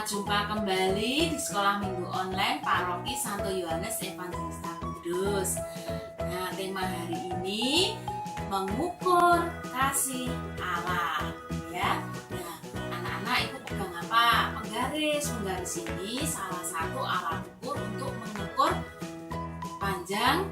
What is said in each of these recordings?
Jumpa kembali di Sekolah Minggu Online Paroki Santo Yohanes Evangelista Kudus. Nah, tema hari ini mengukur kasih Allah, ya. Nah, anak-anak itu pegang apa? Penggaris ini salah satu alat ukur untuk mengukur panjang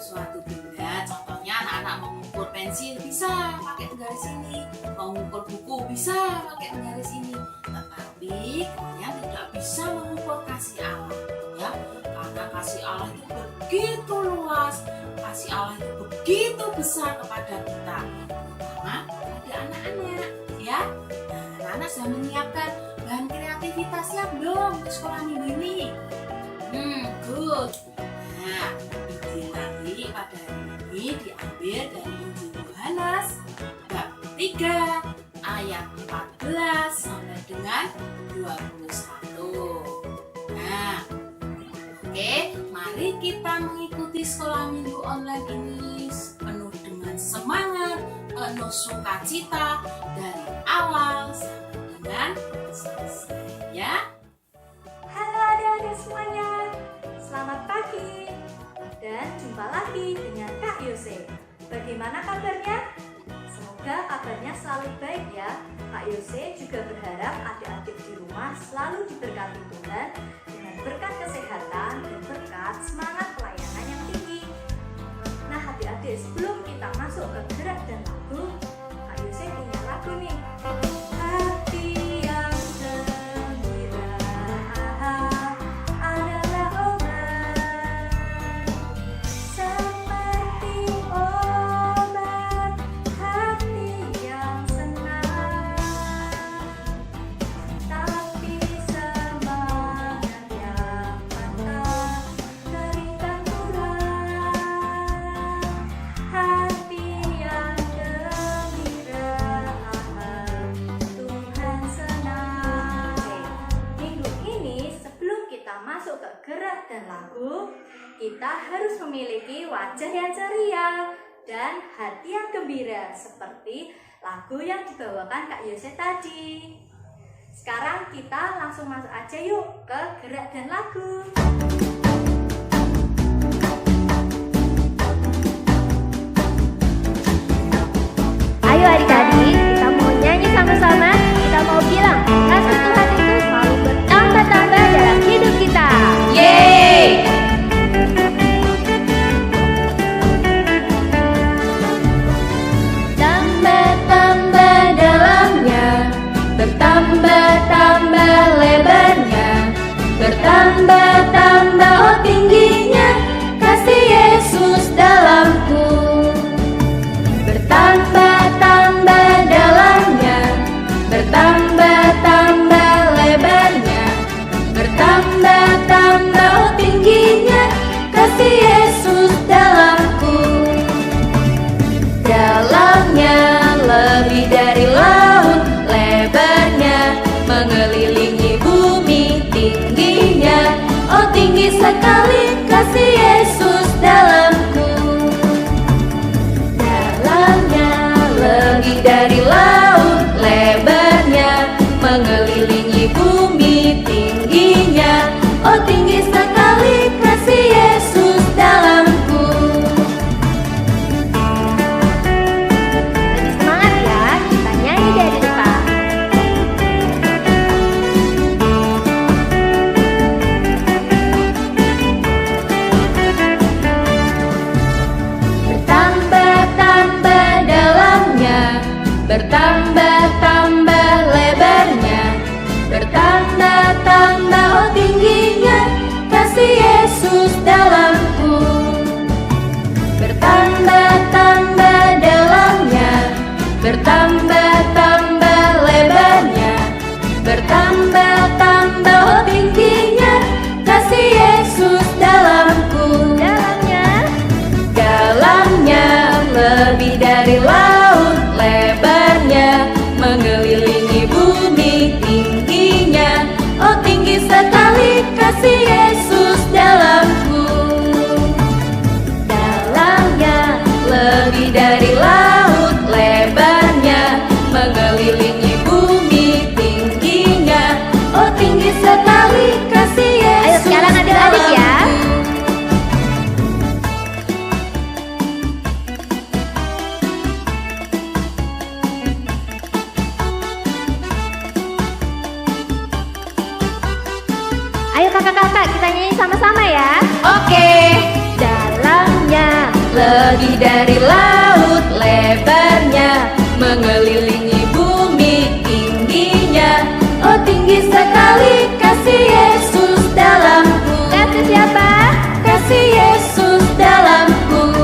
suatu benda. Contohnya anak-anak mengukur pensil bisa pakai penggaris ini, mengukur buku bisa pakai penggaris ini. Tetapi kalian tidak bisa mengukur kasih Allah, ya, karena kasih Allah itu begitu luas, kasih Allah itu begitu besar kepada kita, terutama kepada anak-anak, ya. Nah, anak-anak sudah menyiapkan bahan kreativitasnya belum di sekolah minggu ini? Good. Nah, Injil nanti pada hari ini diambil dari Injil Yohanes bab 3 ayat 14 sampai dengan 21. Nah, oke, mari kita mengikuti sekolah minggu online ini penuh dengan semangat, penuh sukacita dari awal sampai dengan selesai, ya. Halo adik-adik semuanya, selamat pagi dan jumpa lagi dengan Kak Yose. Bagaimana kabarnya? Semoga kabarnya selalu baik ya. Kak Yose juga berharap adik-adik di rumah selalu diberkati Tuhan dengan berkat kesehatan dan berkat semangat pelayanan yang tinggi. Nah adik-adik, sebelum kita masuk ke gerak dan lagu, Kak Yose punya lagu nih. Hati yang gembira adalah obat, seperti obat hati yang senang. Tapi semangat yang patah berikan kurang. Hati yang gembira Tuhan senang. Minggu ini sebelum kita masuk ke gerak dan lagu, kita harus memiliki wajah yang ceria dan hati yang gembira seperti lagu yang dibawakan Kak Yose tadi. Sekarang kita langsung masuk aja yuk ke gerak dan lagu. Ayo adik-adik, kita mau nyanyi sama-sama. Kita mau bilang kasih Tuhan itu selalu bertambah-tambah dalam hidup kita. Yeay! Tambah-tambah dalamnya, bertambah-tambah lebarnya, bertambah-tambah oh tingginya kasih Yesus dalamku. Bertambah-tambah dalamnya, bertambah-tambah lebarnya, bertambah-tambah oh tingginya kasih Yesus dalamku. Dalamnya lebih dari laut, lebarnya mengelilingi bumi, tingginya oh tinggi sekali kasih Yesus dalamku. Dalamnya lebih dari laut, lebarnya mengelilingi bumi, tingginya oh tinggi sekali kasih Yesus dalamku. Lebih semangat ya, kita nyanyi dari depan. lebih dari laut lebarnya, mengelilingi bumi tingginya. Oh tinggi sekali kasih Yesus dalamku. Kasih siapa? Kasih Yesus dalamku.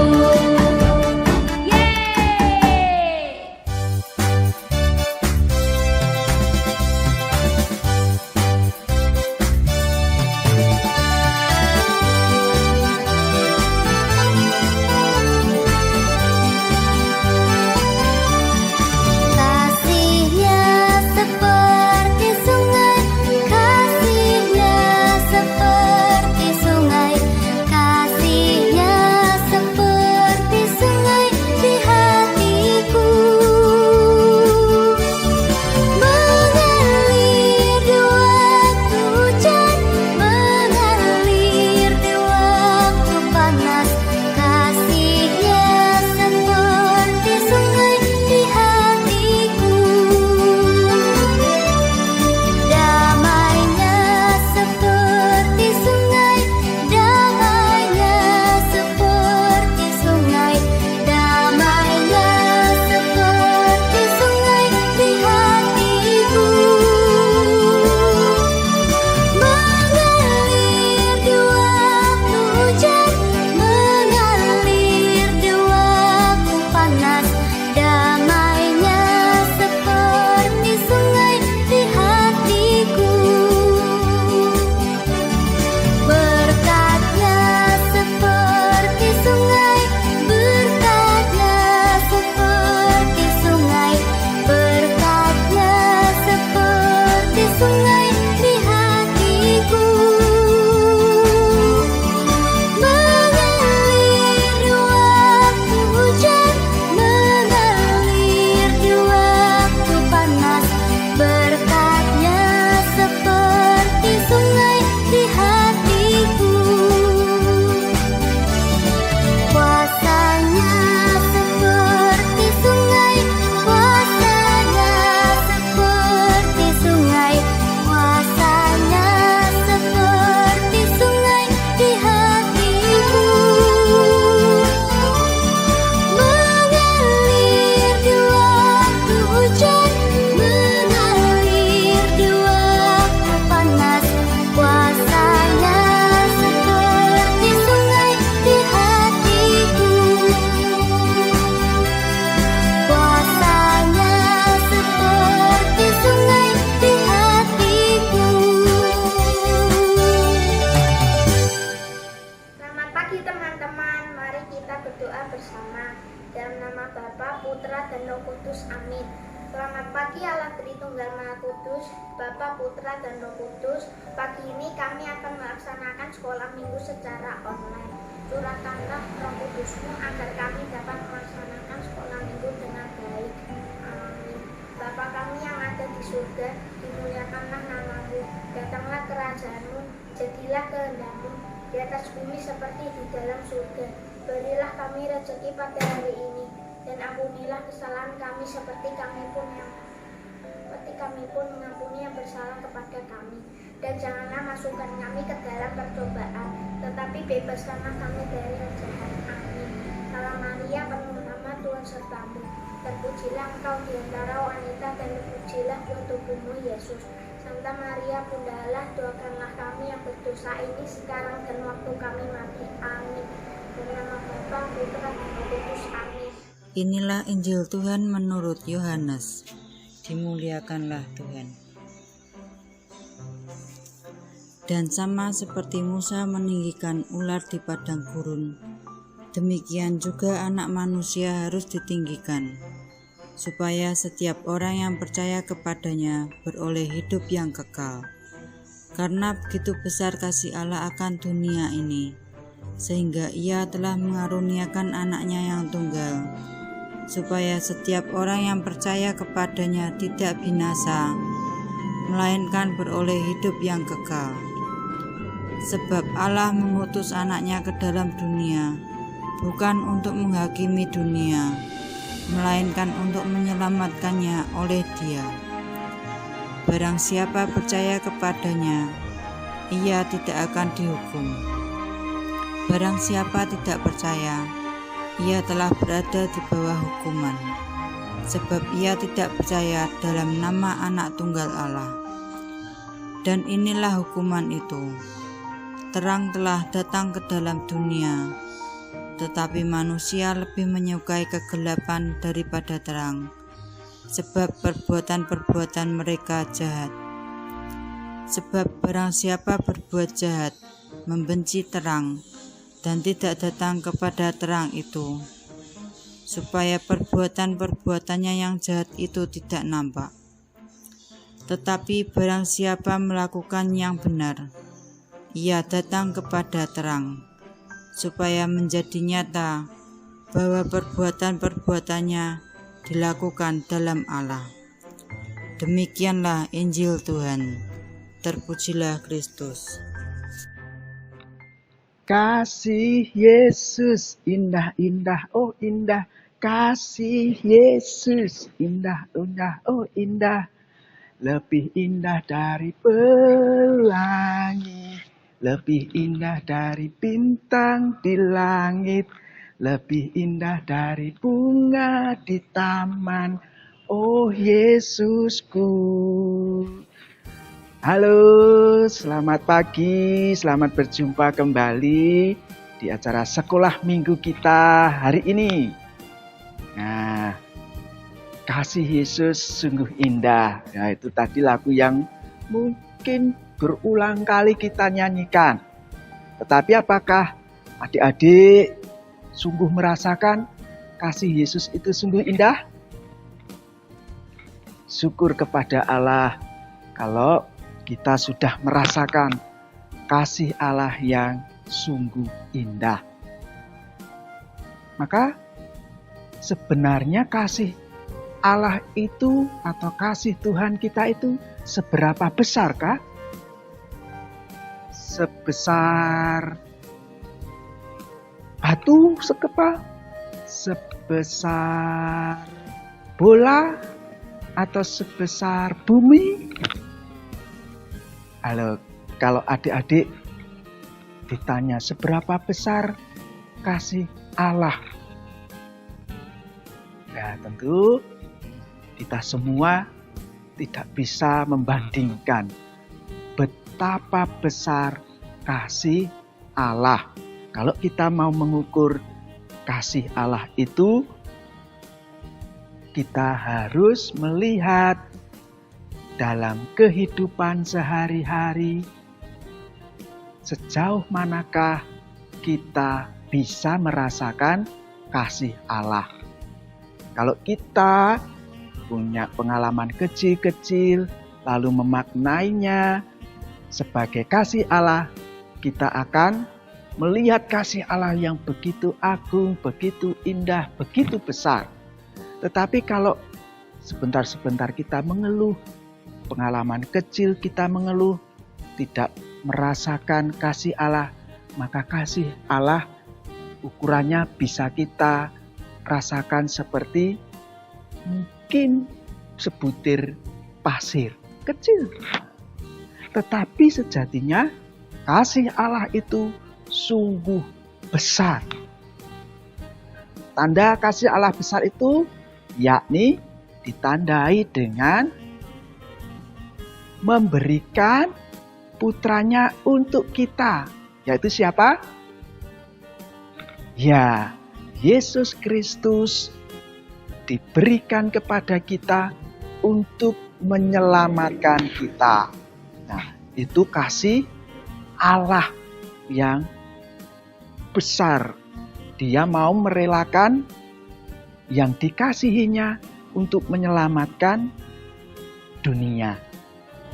Kasihnya seperti sungai, kasihnya seperti sungai, kasihnya seperti sungai di hatiku. Mengalir di waktu hujan, mengalir di waktu panas, kasihnya seperti sungai di hatiku. Damainya seperti sungai, damainya seperti sungai, damainya seperti sungai di hatiku. Mengalir di waktu hujan, mengalir di waktu panas, damainya seperti sungai di hatiku. Berkatnya seperti sungai, berkatnya seperti sungai, berkatnya seperti sungai di hatiku. Mengalir di waktu hujan, mengalir di waktu panas, berkatnya seperti sungai di hatiku. Kuasanya seperti sungai, kuasanya seperti sungai, kuasanya seperti sungai di hatiku. Mengalir di waktu hujan, mengalir di waktu panas, kuasanya seperti sungai di hatiku. Kuasanya seperti sungai di hatiku. Selamat pagi teman-teman, mari kita berdoa bersama. Dalam nama Bapa, Putra, dan Roh Kudus, amin. Selamat pagi Allah Tritunggal Maha Kudus, Bapa, Putra, dan Roh Kudus. Pagi ini kami akan melaksanakan sekolah minggu secara online. Curahkanlah Roh Kudus-Mu agar kami dapat melaksanakan sekolah minggu dengan baik. Amin. Bapa kami yang ada di surga, dimuliakanlah nama-Mu. Datanglah kerajaan-Mu, jadilah kehendak-Mu di atas bumi seperti di dalam surga. Berilah kami rezeki pada hari ini, dan ampunilah kesalahan kami seperti kami pun mengampuni yang bersalah kepada kami. Dan janganlah masukkan kami ke dalam percobaan, tetapi bebaskanlah kami dari yang jahat. Amin. Salam Maria, penuh rahmat, Tuhan sertamu. Terpujilah engkau di antara wanita, dan terpujilah buah tubuhmu Yesus. Santa Maria, Bunda Allah, doakanlah kami yang berdosa ini sekarang dan waktu kami mati. Amin. Dalam nama Bapa, Putra, dan Roh Kudus. Amin. Inilah Injil Tuhan menurut Yohanes. Dimuliakanlah Tuhan. Dan sama seperti Musa meninggikan ular di padang gurun, demikian juga Anak Manusia harus ditinggikan, supaya setiap orang yang percaya kepadanya beroleh hidup yang kekal. Karena begitu besar kasih Allah akan dunia ini, sehingga Ia telah mengaruniakan Anaknya yang tunggal, supaya setiap orang yang percaya kepadanya tidak binasa, melainkan beroleh hidup yang kekal. Sebab Allah mengutus Anaknya ke dalam dunia, bukan untuk menghakimi dunia, melainkan untuk menyelamatkannya oleh Dia. Barang siapa percaya kepadanya, ia tidak akan dihukum. Barang siapa tidak percaya, ia telah berada di bawah hukuman, sebab ia tidak percaya dalam nama Anak Tunggal Allah. Dan inilah hukuman itu: terang telah datang ke dalam dunia, tetapi manusia lebih menyukai kegelapan daripada terang, sebab perbuatan-perbuatan mereka jahat. Sebab barang siapa berbuat jahat, membenci terang, dan tidak datang kepada terang itu, supaya perbuatan-perbuatannya yang jahat itu tidak nampak. Tetapi barang siapa melakukan yang benar, ia datang kepada terang, supaya menjadi nyata bahwa perbuatan-perbuatannya dilakukan dalam Allah. Demikianlah Injil Tuhan. Terpujilah Kristus. Kasih Yesus indah-indah, oh indah. Kasih Yesus indah-indah, oh indah. Lebih indah dari pelangi, lebih indah dari bintang di langit, lebih indah dari bunga di taman, oh Yesusku. Halo, selamat pagi, selamat berjumpa kembali di acara sekolah minggu kita hari ini. Nah, kasih Yesus sungguh indah. Nah, itu tadi lagu yang mungkin berulang kali kita nyanyikan. Tetapi apakah adik-adik sungguh merasakan kasih Yesus itu sungguh indah? Syukur kepada Allah kalau kita sudah merasakan kasih Allah yang sungguh indah. Maka sebenarnya kasih Allah itu atau kasih Tuhan kita itu seberapa besarkah? Sebesar batu sekepal? Sebesar bola? Atau sebesar bumi? Kalau adik-adik ditanya seberapa besar kasih Allah, ya tentu kita semua tidak bisa membandingkan betapa besar kasih Allah. Kalau kita mau mengukur kasih Allah itu, kita harus melihat dalam kehidupan sehari-hari, sejauh manakah kita bisa merasakan kasih Allah. Kalau kita punya pengalaman kecil-kecil, lalu memaknainya sebagai kasih Allah, kita akan melihat kasih Allah yang begitu agung, begitu indah, begitu besar. Tetapi kalau sebentar-sebentar kita mengeluh, pengalaman kecil kita mengeluh, tidak merasakan kasih Allah, maka kasih Allah ukurannya bisa kita rasakan seperti mungkin sebutir pasir kecil. Tetapi sejatinya kasih Allah itu sungguh besar. Tanda kasih Allah besar itu yakni ditandai dengan memberikan putranya untuk kita. Yaitu siapa? Ya, Yesus Kristus diberikan kepada kita untuk menyelamatkan kita. Nah, itu kasih Allah yang besar. Dia mau merelakan yang dikasihinya untuk menyelamatkan dunia.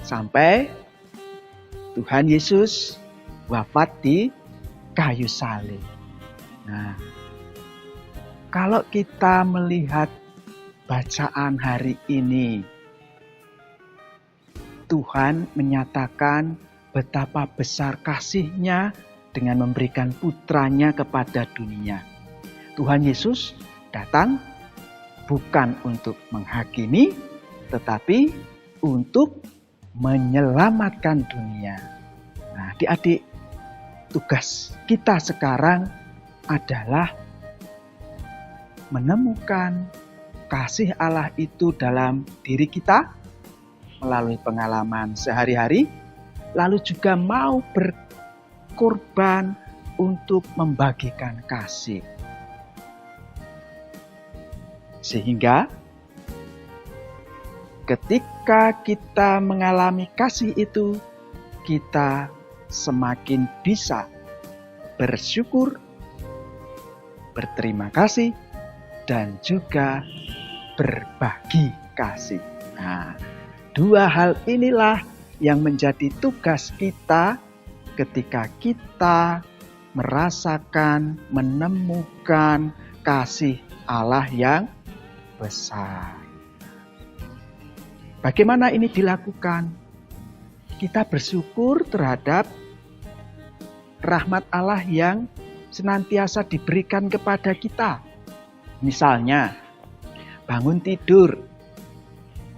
Sampai Tuhan Yesus wafat di kayu salib. Nah, kalau kita melihat bacaan hari ini, Tuhan menyatakan betapa besar kasih-Nya dengan memberikan putranya kepada dunia. Tuhan Yesus datang bukan untuk menghakimi, tetapi untuk menyelamatkan dunia. Nah, adik-adik, tugas kita sekarang adalah menemukan kasih Allah itu dalam diri kita melalui pengalaman sehari-hari, lalu juga mau berkorban untuk membagikan kasih. Sehingga ketika kita mengalami kasih itu, kita semakin bisa bersyukur, berterima kasih, dan juga berbagi kasih. Nah, dua hal inilah yang menjadi tugas kita ketika kita merasakan, menemukan kasih Allah yang besar. Bagaimana ini dilakukan? Kita bersyukur terhadap rahmat Allah yang senantiasa diberikan kepada kita. Misalnya, bangun tidur,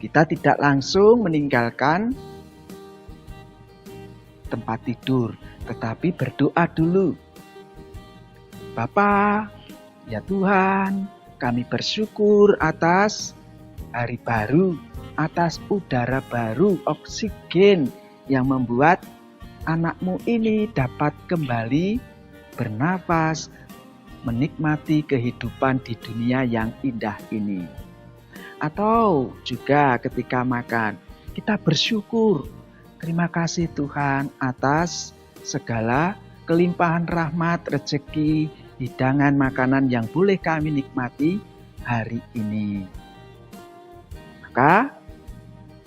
kita tidak langsung meninggalkan tempat tidur, tetapi berdoa dulu. Bapa, ya Tuhan, kami bersyukur atas hari baru, atas udara baru, oksigen yang membuat anak-Mu ini dapat kembali bernafas, menikmati kehidupan di dunia yang indah ini. Atau juga ketika makan, kita bersyukur. Terima kasih Tuhan atas segala kelimpahan rahmat, rezeki, hidangan makanan yang boleh kami nikmati hari ini. Maka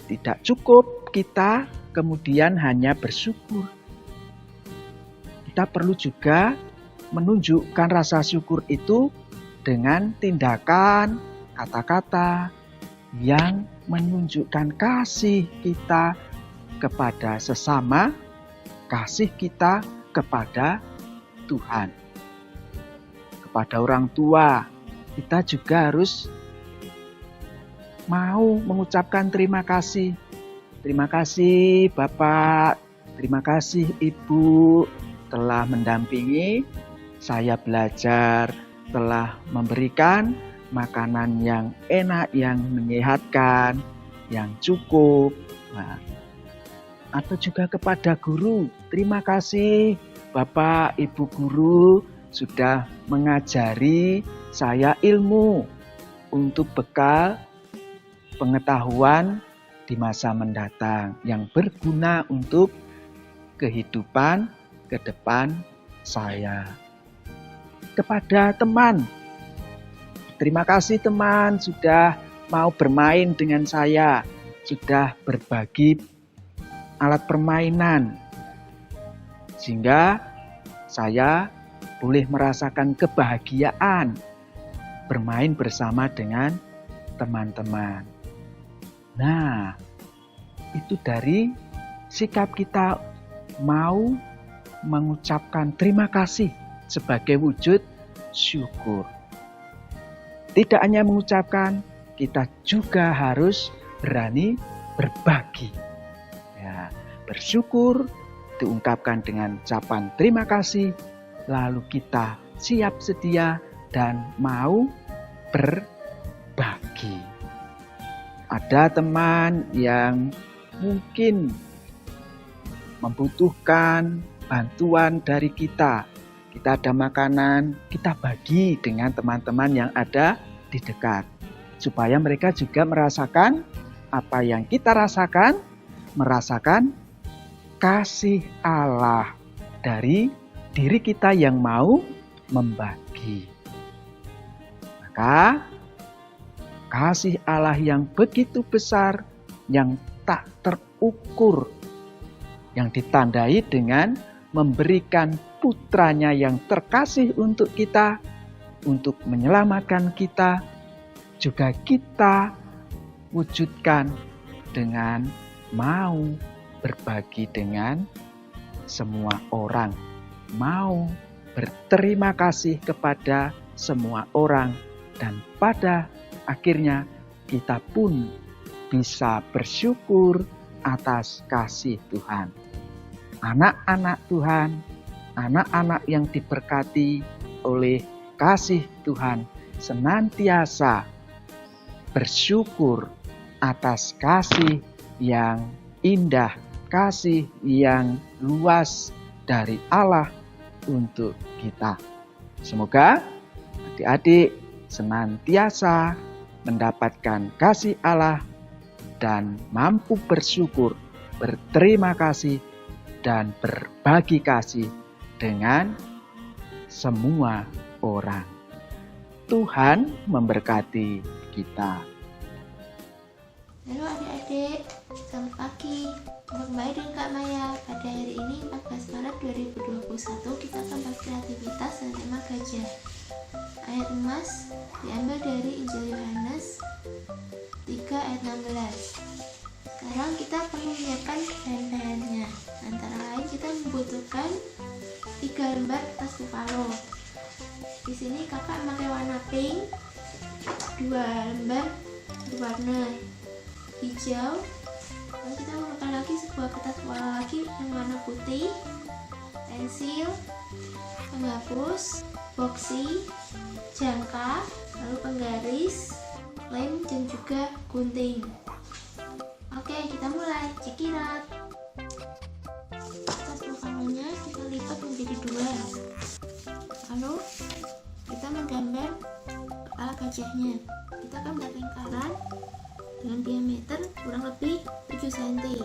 tidak cukup kita kemudian hanya bersyukur. Kita perlu juga menunjukkan rasa syukur itu dengan tindakan, kata-kata yang menunjukkan kasih kita kepada sesama, kasih kita kepada Tuhan. Kepada orang tua, kita juga harus mau mengucapkan terima kasih. Terima kasih Bapak, terima kasih Ibu telah mendampingi saya belajar, telah memberikan makanan yang enak, yang menyehatkan, yang cukup. Nah, atau juga kepada guru, terima kasih Bapak, Ibu guru sudah mengajari saya ilmu untuk bekal pengetahuan di masa mendatang yang berguna untuk kehidupan ke depan saya. Kepada teman, terima kasih teman sudah mau bermain dengan saya, sudah berbagi alat permainan, sehingga saya boleh merasakan kebahagiaan bermain bersama dengan teman-teman. Nah, itu dari sikap kita mau mengucapkan terima kasih sebagai wujud syukur. Tidak hanya mengucapkan, kita juga harus berani berbagi. Ya, bersyukur diungkapkan dengan ucapan terima kasih, lalu kita siap sedia dan mau berbagi. Ada teman yang mungkin membutuhkan bantuan dari kita. Kita ada makanan, kita bagi dengan teman-teman yang ada di dekat. Supaya mereka juga merasakan apa yang kita rasakan, merasakan kasih Allah dari diri kita yang mau membagi. Maka kasih Allah yang begitu besar, yang tak terukur, yang ditandai dengan memberikan putranya yang terkasih untuk kita, untuk menyelamatkan kita, juga kita wujudkan dengan mau berbagi dengan semua orang, mau berterima kasih kepada semua orang, dan pada akhirnya kita pun bisa bersyukur atas kasih Tuhan. Anak-anak Tuhan, anak-anak yang diberkati oleh kasih Tuhan, senantiasa bersyukur atas kasih yang indah, kasih yang luas dari Allah untuk kita. Semoga adik-adik senantiasa mendapatkan kasih Allah dan mampu bersyukur, berterima kasih, dan berbagi kasih dengan semua orang. Tuhan memberkati kita. Halo adik-adik, selamat pagi. Kembali dengan Kak Maya. Pada hari ini 14 Maret 2021 kita akan beraktivitas dengan tema gajah. Ayat emas diambil dari Injil Yohanes 3 ayat 16. Sekarang kita perlu menyiapkan bahan-bahannya. Antara lain kita membutuhkan 3 lembar kertas buffalo. Di sini kakak memakai warna pink, 2 lembar berwarna hijau. Lalu kita memerlukan lagi sebuah kertas buffalo lagi yang warna putih, pensil, penghapus, boxy, jangka, lalu penggaris, lem, dan juga gunting. Oke, kita mulai. Check it out. Kertas buffalo-nya kita lipat menjadi 2. Lalu kita menggambar kepala gajahnya. Kita akan buat lingkaran dengan diameter kurang lebih 7 cm.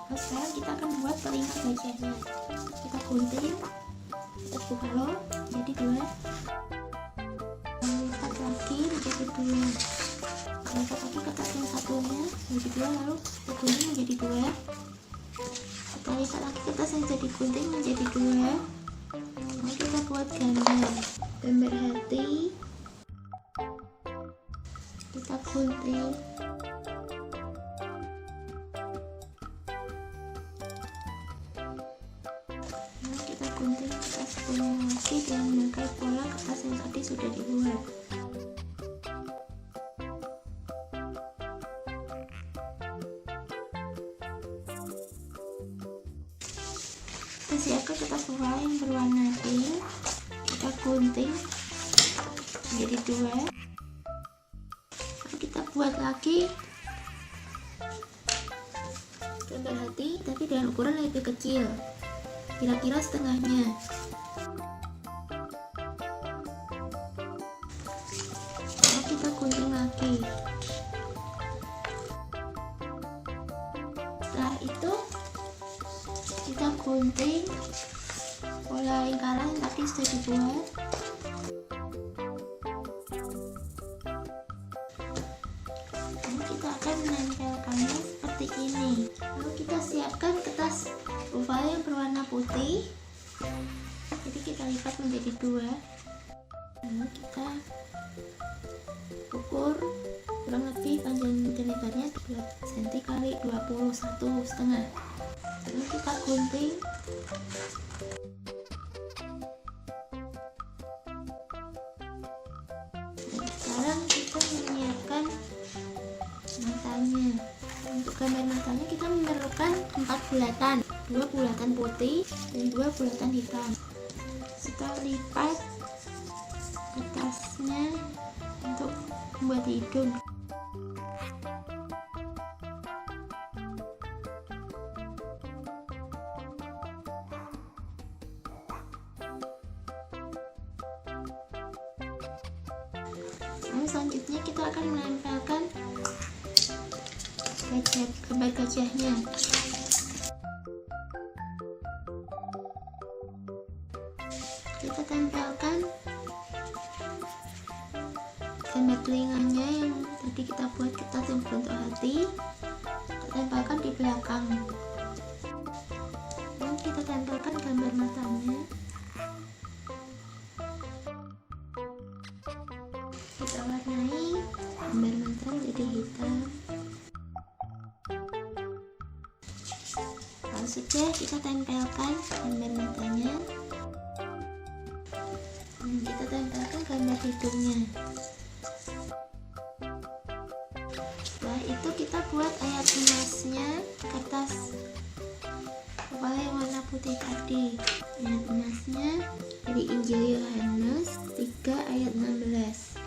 Lalu sekarang kita akan buat telinga gajahnya. Kita gunting kertas buffalo jadi 2. Lipat lagi menjadi 2. Lipat lagi kertas yang satunya menjadi 2, lalu kita gunting menjadi 2. Kita lipat lagi kertas yang jadi gunting menjadi 2. Lalu kita buat gambar hati. Kita gunting. Lalu kita gunting kertas sebelumnya lagi dengan memakai pola kertas yang tadi sudah dibuat. Kita siapkan kertas buffalo yang berwarna pink. Kita gunting menjadi 2. Lalu kita buat lagi gambar hati tapi dengan ukuran lebih kecil, kira-kira setengahnya. Lalu kita gunting lagi. Setelah itu kita gunting pola lingkaran yang tadi sudah dibuat. Lalu kita akan menempelkannya seperti ini. Lalu kita siapkan kertas buffalo yang berwarna putih. Jadi kita lipat menjadi 2. Lalu kita ukur kurang lebih panjang dan lebarnya 12 cm kali 21,5. Lalu kita gunting. Dan sekarang kita menyiapkan matanya. Untuk gambar matanya kita memerlukan 4 bulatan, 2 bulatan putih dan 2 bulatan hitam. Kita lipat kertasnya untuk membuat hidung. Lalu selanjutnya kita akan menempelkan gambar gajahnya. Kita tempelkan gambar telinganya yang tadi kita buat kertas yang berbentuk hati. Kita tempelkan di belakang. Lalu kita tempelkan gambar matanya. Kita warnai gambar mata menjadi hitam. Lalu sudah kita tempelkan gambar matanya. Kita tempelkan gambar hidungnya. Setelah itu kita buat ayat emasnya kertas buffalo yang warna putih tadi. Ayat emasnya dari Injil Yohanes 3 ayat 16.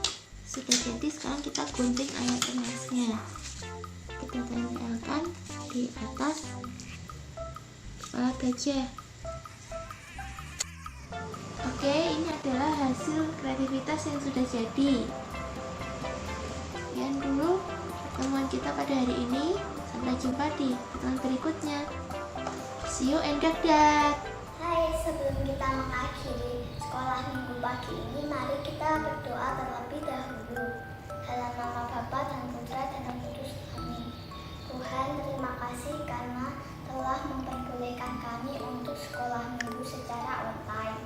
gunting ayat emasnya. Kita tempelkan di atas kepala gajah. Oke, ini adalah hasil kreativitas yang sudah jadi. Sekian dulu pertemuan kita pada hari ini. Sampai jumpa di pertemuan berikutnya. See you and dadah. Hai, sebelum kita mengakhiri sekolah minggu pagi ini, mari kita berdoa terlebih dahulu. Dalam nama Bapa dan Putra dan Roh Kudus. Amin. Tuhan, terima kasih karena telah memperbolehkan kami untuk sekolah minggu secara online.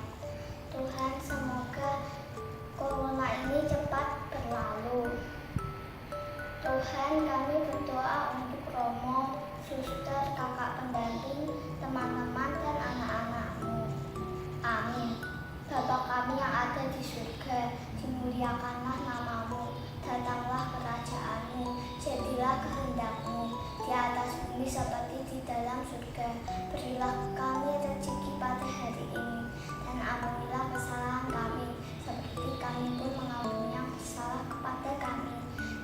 Tuhan, semoga corona ini cepat berlalu. Tuhan, kami berdoa untuk Romo, suster, kakak pendamping, teman-teman, dan anak-anakmu. Amin. Bapa kami yang ada di surga, dimuliakanlah namamu, datanglah kerajaanmu, jadilah kehendakmu, di atas bumi seperti di dalam surga. Berilah kami rezeki pada hari ini, dan ampunilah kesalahan kami, seperti kami pun mengampuni yang bersalah kepada kami.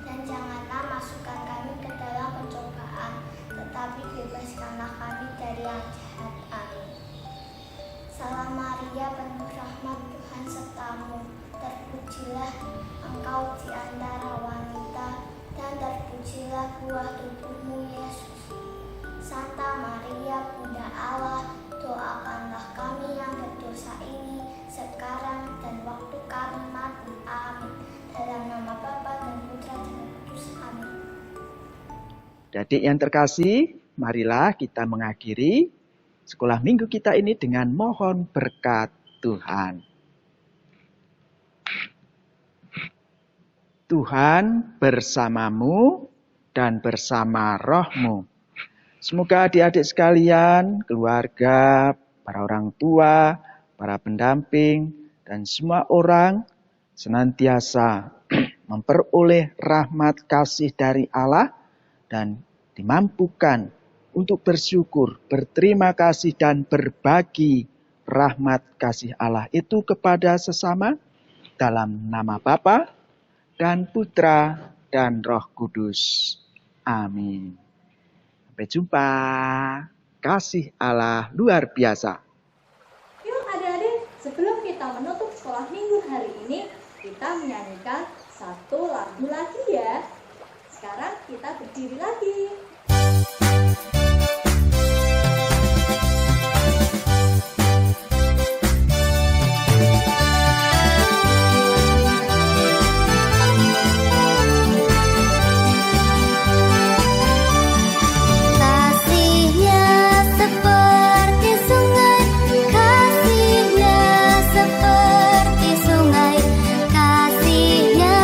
Dan janganlah masukkan kami ke dalam pencobaan, tetapi bebaskanlah kami dari yang jahat. Amin. Salam Maria, penuh rahmat, Tuhan sertamu. Terpujilah engkau di antara wanita, dan terpujilah buah tubuhmu, Yesus. Santa Maria, Bunda Allah, doakanlah kami yang berdosa ini, sekarang dan waktu kami mati. Amin. Dalam nama Bapa dan Putra dan Roh Kudus. Amin. Adik yang terkasih, marilah kita mengakhiri sekolah minggu kita ini dengan mohon berkat Tuhan. Tuhan bersamamu dan bersama rohmu. Semoga adik-adik sekalian, keluarga, para orang tua, para pendamping, dan semua orang senantiasa memperoleh rahmat kasih dari Allah dan dimampukan untuk bersyukur, berterima kasih, dan berbagi rahmat kasih Allah itu kepada sesama dalam nama Bapa dan Putra dan Roh Kudus. Amin. Sampai jumpa. Kasih Allah luar biasa. Yuk adik-adik, sebelum kita menutup sekolah minggu hari ini, kita menyanyikan satu lagu lagi ya. Sekarang kita berdiri lagi. Kasihnya seperti sungai, kasihnya seperti sungai, kasihnya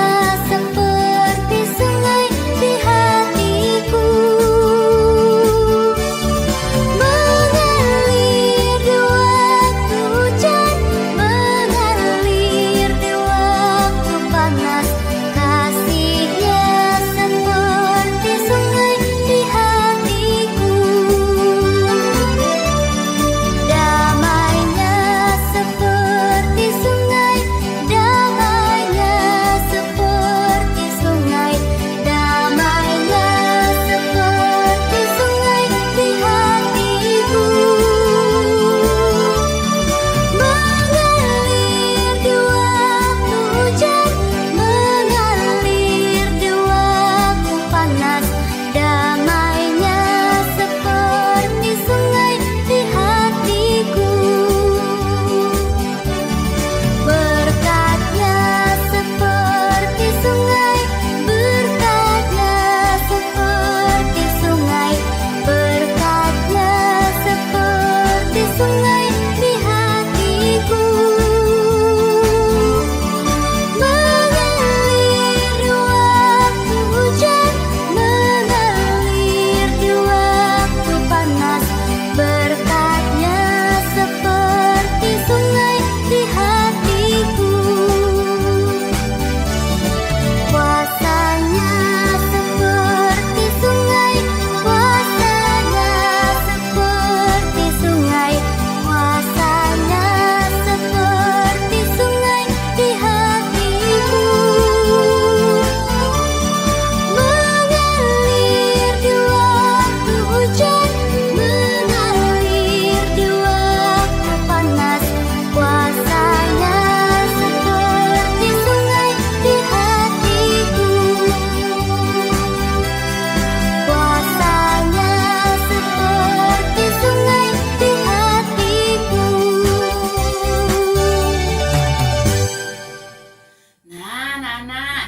seperti sungai di hatiku.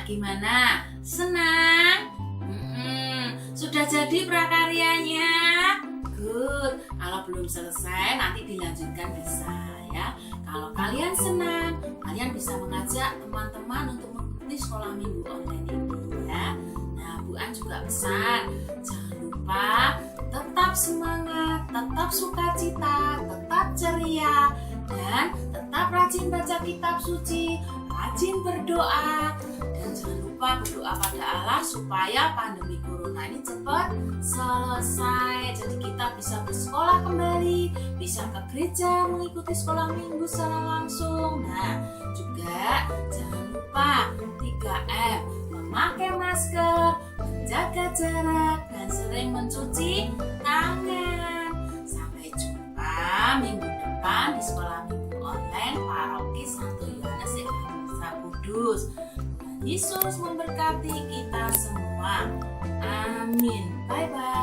gimana? Senang? Sudah jadi prakaryanya? Good. Kalau belum selesai nanti dilanjutkan bisa ya. Kalau kalian senang, kalian bisa mengajak teman-teman untuk mengikuti sekolah minggu online ini ya. Nah, Bu An juga pesan, jangan lupa tetap semangat, tetap sukacita, tetap ceria, dan tetap rajin baca kitab suci, rajin berdoa, dan jangan lupa berdoa pada Allah supaya pandemi corona ini cepat selesai. Jadi kita bisa bersekolah kembali, bisa ke gereja mengikuti sekolah minggu secara langsung. Nah, juga jangan lupa 3M, memakai masker, menjaga jarak, dan sering mencuci tangan. Sampai jumpa minggu depan di sekolah minggu online Paroki Santo Yohanes Evangelista Kudus. Tuhan Yesus memberkati kita semua. Amin. Bye-bye.